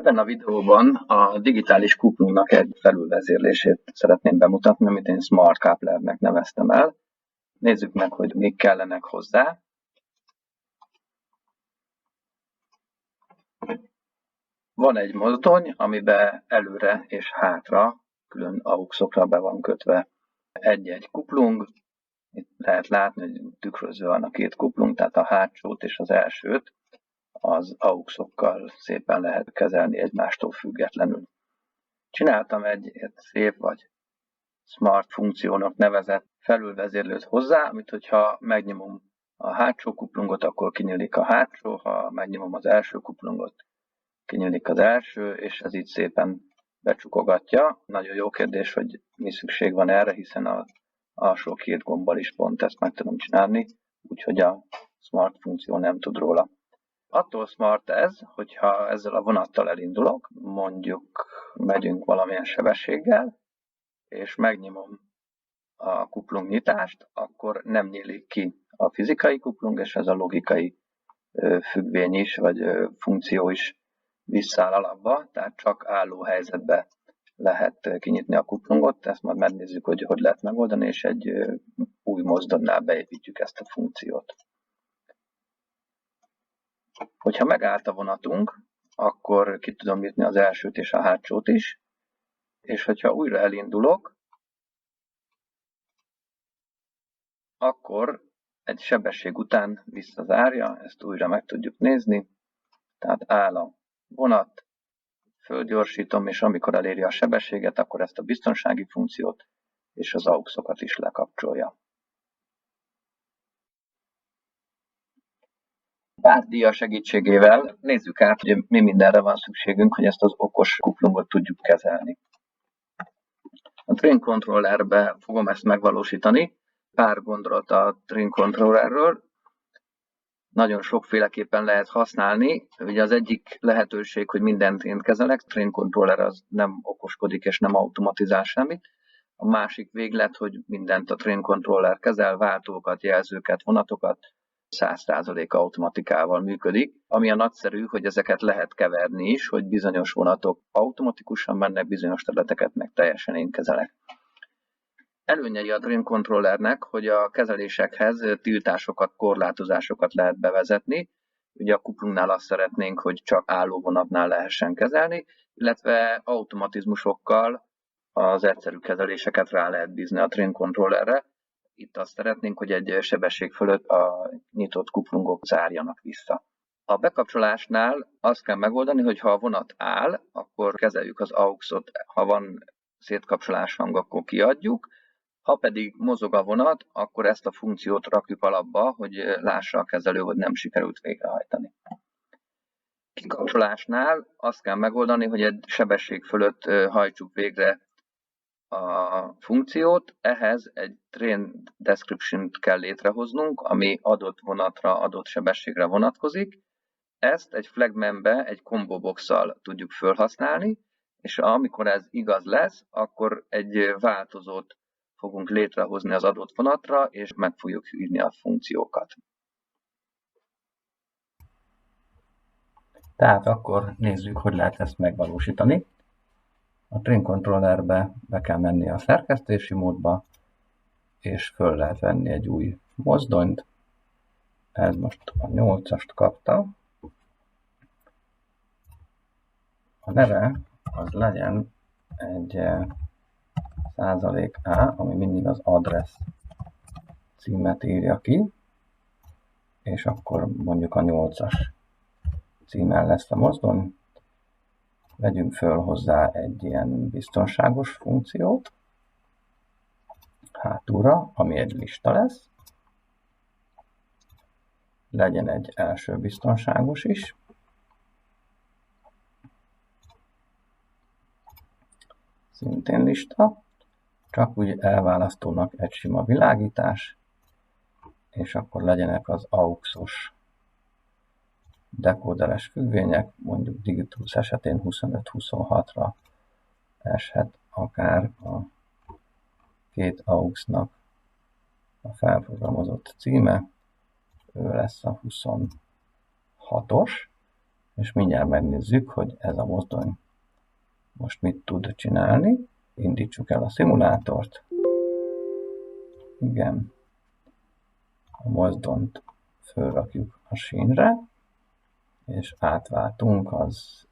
Ebben a videóban a digitális kuplungnak egy felülvezérlését szeretném bemutatni, amit én Smart Couplernek neveztem el. Nézzük meg, hogy mik kellenek hozzá. Van egy mozdony, amiben előre és hátra külön AUX-okra be van kötve egy-egy kuplung. Itt lehet látni, hogy tükrözve van a két kuplung, tehát a hátsót és az elsőt az AUX-okkal szépen lehet kezelni egymástól függetlenül. Csináltam egy szép vagy smart funkciónak nevezett felülvezérlőt hozzá, amit hogyha megnyomom a hátsó kuplungot, akkor kinyílik a hátsó, ha megnyomom az első kuplungot, kinyílik az első, és ez így szépen becsukogatja. Nagyon jó kérdés, hogy mi szükség van erre, hiszen az alsó két gombbal is pont ezt meg tudom csinálni, úgyhogy a smart funkció nem tud róla. Attól smart ez, hogyha ezzel a vonattal elindulok, mondjuk megyünk valamilyen sebességgel, és megnyomom a kuplung nyitást, akkor nem nyílik ki a fizikai kuplung, és ez a logikai függvény is, vagy funkció is visszáll alapba, tehát csak álló helyzetben lehet kinyitni a kuplungot, ezt majd megnézzük, hogy lehet megoldani, és egy új mozdonnál beépítjük ezt a funkciót. Hogyha megállt a vonatunk, akkor ki tudom nyitni az elsőt és a hátsót is, és hogyha újra elindulok, akkor egy sebesség után visszazárja, ezt újra meg tudjuk nézni, tehát áll a vonat, fölgyorsítom, és amikor eléri a sebességet, akkor ezt a biztonsági funkciót és az AUX-okat is lekapcsolja. Pártdíja segítségével nézzük át, hogy mi mindenre van szükségünk, hogy ezt az okos kuplungot tudjuk kezelni. A Train Controllerbe fogom ezt megvalósítani. Pár gondolat a Train Controllerről. Nagyon sokféleképpen lehet használni. Ugye az egyik lehetőség, hogy mindent én kezelek. Train Controller az nem okoskodik és nem automatizál semmit. A másik véglet, hogy mindent a Train Controller kezel, váltókat, jelzőket, vonatokat, 100% automatikával működik, ami a nagyszerű, hogy ezeket lehet keverni is, hogy bizonyos vonatok automatikusan mennek, bizonyos területeket meg teljesen én kezelek. Előnyei a Train Controllernek, hogy a kezelésekhez tiltásokat, korlátozásokat lehet bevezetni. Ugye a kuplungnál azt szeretnénk, hogy csak álló vonatnál lehessen kezelni, illetve automatizmusokkal az egyszerű kezeléseket rá lehet bízni a Train Controllerre. Itt azt szeretnénk, hogy egy sebesség fölött a nyitott kuplungok zárjanak vissza. A bekapcsolásnál azt kell megoldani, hogy ha a vonat áll, akkor kezeljük az AUX-ot, ha van szétkapcsolás hang, akkor kiadjuk, ha pedig mozog a vonat, akkor ezt a funkciót rakjuk alapba, hogy lássa a kezelő, hogy nem sikerült végrehajtani. Kikapcsolásnál azt kell megoldani, hogy egy sebesség fölött hajtsuk végre a funkciót, ehhez egy train description-t kell létrehoznunk, ami adott vonatra, adott sebességre vonatkozik. Ezt egy flagmanbe, egy combo box-szal tudjuk felhasználni, és amikor ez igaz lesz, akkor egy változót fogunk létrehozni az adott vonatra, és meg fogjuk hívni a funkciókat. Tehát akkor nézzük, hogy lehet ezt megvalósítani. A Train Controllerbe be kell menni a szerkesztési módba, és föl lehet venni egy új mozdonyt. Ez most a 8-ast kapta. A neve az legyen egy %A, ami mindig az address címet írja ki, és akkor mondjuk a 8-as címmel lesz a mozdony. Vegyünk föl hozzá egy ilyen biztonságos funkciót hátulra, ami egy lista lesz. Legyen egy első biztonságos is. Szintén lista. Csak úgy elválasztónak egy sima világítás, és akkor legyenek az AUX-os dekóderes függvények, mondjuk Digitus esetén 25-26-ra eshet akár a két AUX-nak a felprogramozott címe, ő lesz a 26-os, és mindjárt megnézzük, hogy ez a mozdony most mit tud csinálni. Indítsuk el a szimulátort. Igen, a mozdonyt fölrakjuk a sínre, és átváltunk az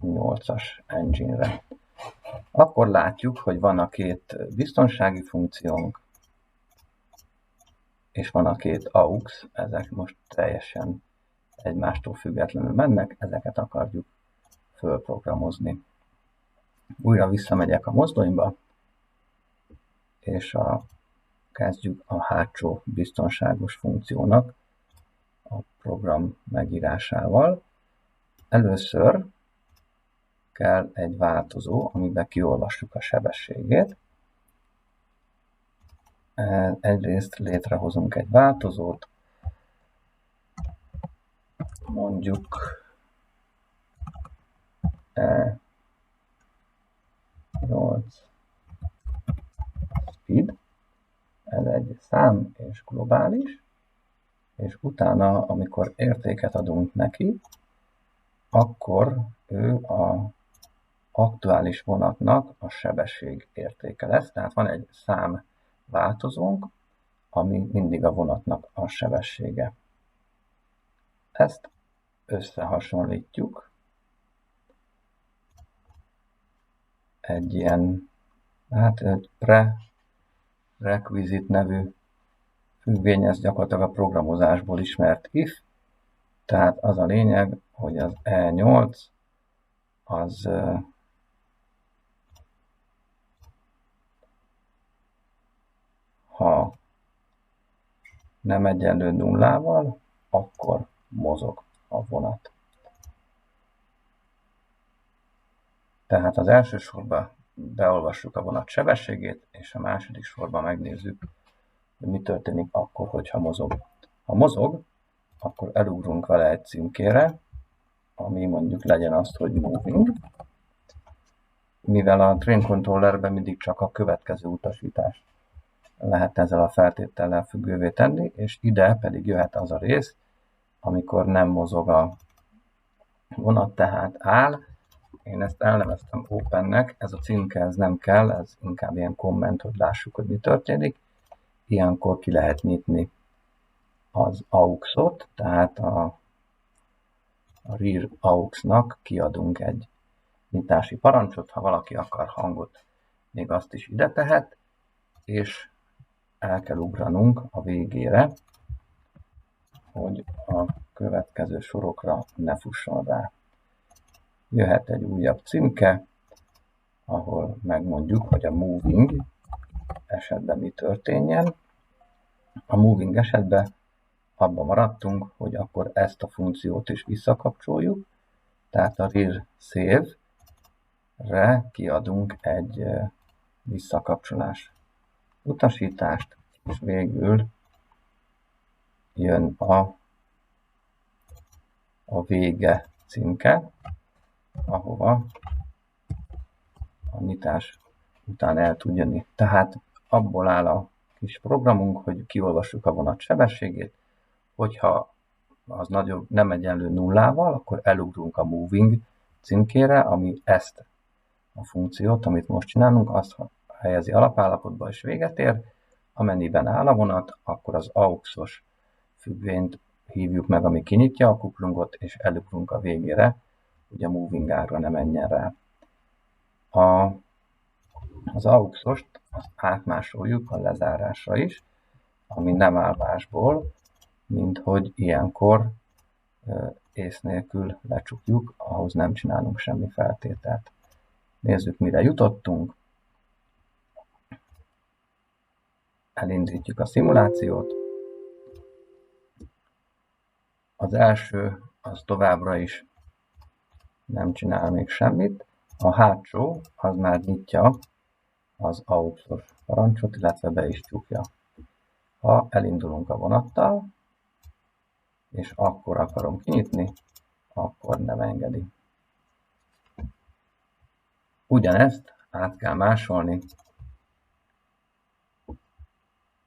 8-as engine-re. Akkor látjuk, hogy van a két biztonsági funkciónk, és van a két AUX, ezek most teljesen egymástól függetlenül mennek, ezeket akarjuk fölprogramozni. Újra visszamegyek a mozdonyba, és kezdjük a hátsó biztonságos funkciónak a program megírásával. Először kell egy változó, amiben kiolvassuk a sebességét. Egyrészt létrehozunk egy változót, mondjuk E8 speed, ez egy szám és globális, és utána, amikor értéket adunk neki, akkor ő a aktuális vonatnak a sebesség értéke lesz. Tehát van egy szám változónk, ami mindig a vonatnak a sebessége. Ezt összehasonlítjuk egy ilyen, egy prerequisite nevű függvény, ez gyakorlatilag a programozásból ismert if, tehát az a lényeg, hogy az E8 az ha nem egyenlő nullával, akkor mozog a vonat. Tehát az első sorban beolvassuk a vonat sebességét, és a második sorban megnézzük, hogy mi történik akkor, hogyha mozog. Ha mozog, akkor elugrunk vele egy címkére, ami mondjuk legyen azt, hogy moving, mivel a train controllerben mindig csak a következő utasítást lehet ezzel a feltétellel függővé tenni, és ide pedig jöhet az a rész, amikor nem mozog a vonat, tehát áll. Én ezt elneveztem opennek, ez a címke ez nem kell, ez inkább ilyen komment, hogy lássuk, hogy mi történik. Ilyenkor ki lehet nyitni az AUX-ot, tehát a rear AUX-nak kiadunk egy nyitási parancsot, ha valaki akar hangot, még azt is ide tehet, és el kell ugranunk a végére, hogy a következő sorokra ne fusson rá. Jöhet egy újabb címke, ahol megmondjuk, hogy a moving esetben mi történjen. A moving esetben abban maradtunk, hogy akkor ezt a funkciót is visszakapcsoljuk, tehát a rear save-re kiadunk egy visszakapcsolás utasítást, és végül jön a vége címke, ahova a nyitás után el tud jönni. Tehát abból áll a kis programunk, hogy kiolvassuk a vonat sebességét, hogyha az nagyobb, nem egyenlő nullával, akkor elugrunk a moving címkére, ami ezt a funkciót, amit most csinálunk, azt helyezi alapállapotba és véget ér. Amennyiben áll a vonat, akkor az AUX-os függvényt hívjuk meg, ami kinyitja a kuplungot, és elugrunk a végére, hogy a moving ára ne menjen rá. Az AUX-ost átmásoljuk a lezárásra is, ami nem áll másból, mint hogy ilyenkor ész nélkül lecsukjuk, ahhoz nem csinálunk semmi feltételt. Nézzük, mire jutottunk. Elindítjuk a szimulációt. Az első az továbbra is nem csinál még semmit. A hátsó az már nyitja az AUX-os parancsot, illetve be is csukja. Ha elindulunk a vonattal, és akkor akarom kinyitni, akkor nem engedi. Ugyanezt át kell másolni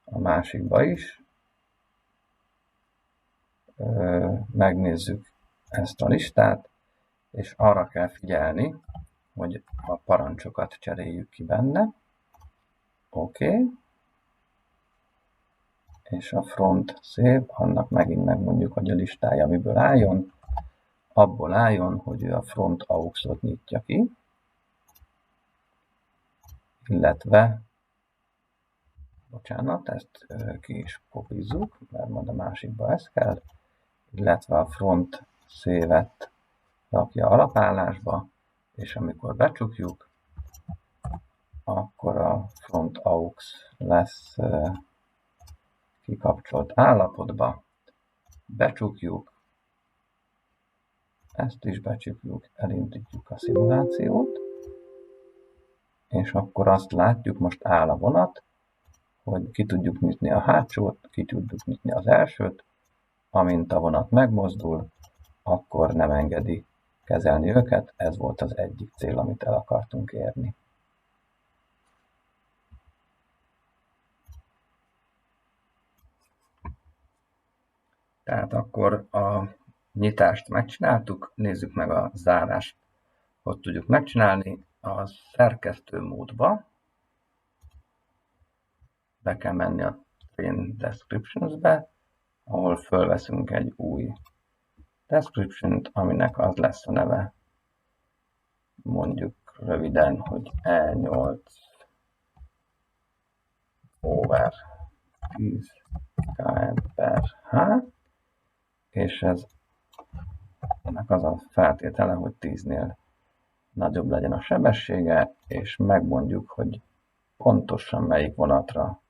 a másikba is. Megnézzük ezt a listát, és arra kell figyelni, hogy a parancsokat cseréljük ki benne. Oké. És a front save, annak megint megmondjuk, hogy a listája miből álljon. Abból álljon, hogy ő a front AUX-ot nyitja ki, illetve, bocsánat, ezt ki is kopizzuk, mert majd a másikba ez kell, illetve a front save-et rakja alapállásba, és amikor becsukjuk, akkor a front AUX lesz kikapcsolt állapotba, becsukjuk, ezt is becsukjuk, elindítjuk a szimulációt, és akkor azt látjuk, most áll a vonat, hogy ki tudjuk nyitni a hátsót, ki tudjuk nyitni az elsőt, amint a vonat megmozdul, akkor nem engedi kezelni őket, ez volt az egyik cél, amit el akartunk érni. Tehát akkor a nyitást megcsináltuk, nézzük meg a zárást, hogy tudjuk megcsinálni. A szerkesztő módba be kell menni a Train Descriptions-be, ahol fölveszünk egy új description-t, aminek az lesz a neve, mondjuk röviden, hogy E8 over 10 km/h, és ennek az a feltétele, hogy 10-nél nagyobb legyen a sebessége, és megmondjuk, hogy pontosan melyik vonatra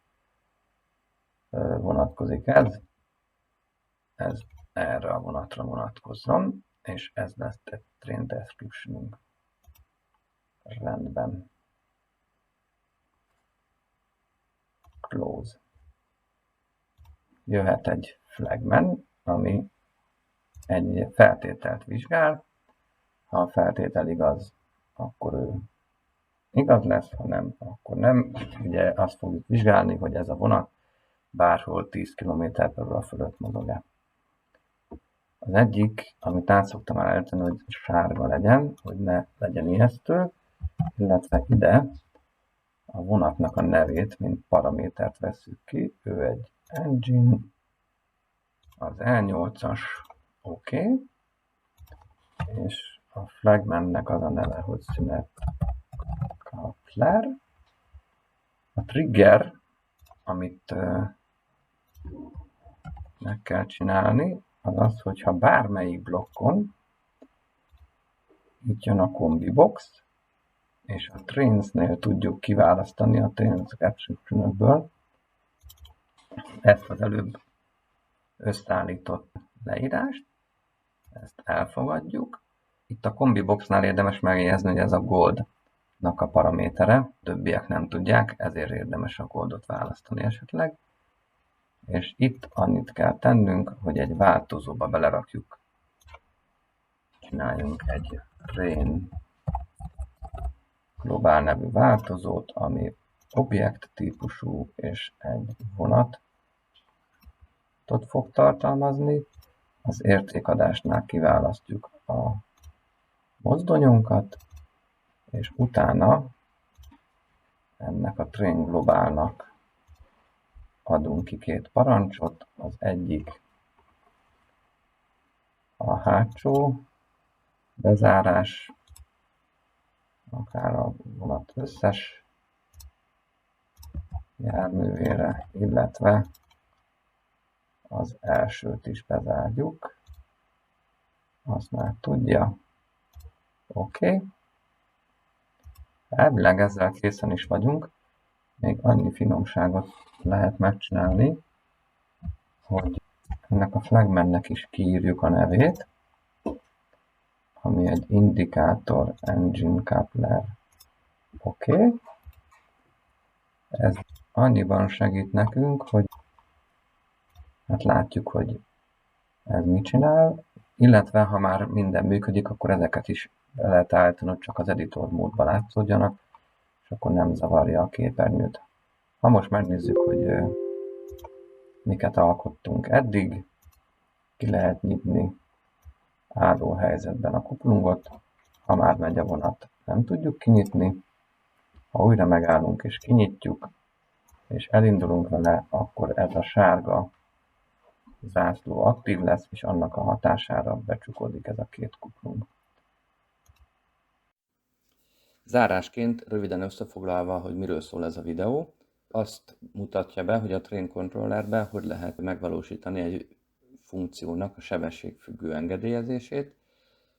vonatkozik ez erre a vonatra vonatkozzon, és ez lesz egy train description. Rendben. Close. Jöhet egy flagman, ami egy feltételt vizsgál. Ha a feltétel igaz, akkor ő igaz lesz, ha nem, akkor nem. Ugye azt fogjuk vizsgálni, hogy ez a vonat bárhol 10 km/h fölött mozog-e. Az egyik, amit át szoktam állítani, hogy sárga legyen, hogy ne legyen ijesztő, illetve ide a vonatnak a nevét, mint paramétert vesszük ki. Ő egy engine, az E8-as, oké. És a flagmannek az a neve, hogy Synapse Coupler. A trigger, amit meg kell csinálni, az az, hogyha bármelyik blokkon itt jön a kombi box, és a trains-nél tudjuk kiválasztani a trains caption-ből ezt az előbb összeállított leírást, ezt elfogadjuk. Itt a kombi boxnál érdemes megjegyezni, hogy ez a goldnak a paramétere, többiek nem tudják, ezért érdemes a goldot választani esetleg. És itt annyit kell tennünk, hogy egy változóba belerakjuk. Csináljunk egy train globál nevű változót, ami objekt típusú és egy vonatot fog tartalmazni. Az értékadásnál kiválasztjuk a mozdonyunkat, és utána ennek a train globálnak adunk ki két parancsot. Az egyik a hátsó bezárás, akár a vonat összes járművére, illetve az elsőt is bezárjuk. Azt már tudja. Oké. Elvileg ezzel készen is vagyunk. Még annyi finomságot lehet megcsinálni, hogy ennek a flagmannek is kiírjuk a nevét, ami egy indikátor engine coupler. Oké. Ez annyiban segít nekünk, hogy hát látjuk, hogy ez mit csinál, illetve ha már minden működik, akkor ezeket is be lehet állítani, hogy csak az editor módban látszódjanak, és akkor nem zavarja a képernyőt. Ha most megnézzük, hogy miket alkottunk eddig, ki lehet nyitni álló helyzetben a kuplungot, ha már megy a vonat, nem tudjuk kinyitni, ha újra megállunk és kinyitjuk, és elindulunk vele, akkor ez a sárga zászló aktív lesz, és annak a hatására becsukódik ez a két kuplung. Zárásként röviden összefoglalva, hogy miről szól ez a videó, azt mutatja be, hogy a Train Controllerben hogy lehet megvalósítani egy funkciónak a sebességfüggő engedélyezését.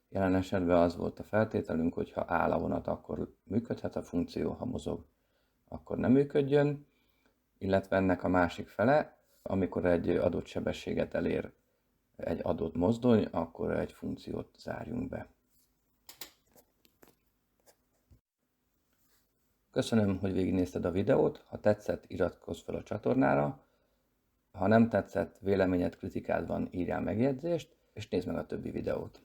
Jelen esetben az volt a feltételünk, hogy ha áll a vonat, akkor működhet a funkció, ha mozog, akkor nem működjön, illetve ennek a másik fele, amikor egy adott sebességet elér egy adott mozdony, akkor egy funkciót zárjunk be. Köszönöm, hogy végignézted a videót, ha tetszett, iratkozz fel a csatornára, ha nem tetszett, véleményed, kritikád van, írjál megjegyzést, és nézd meg a többi videót.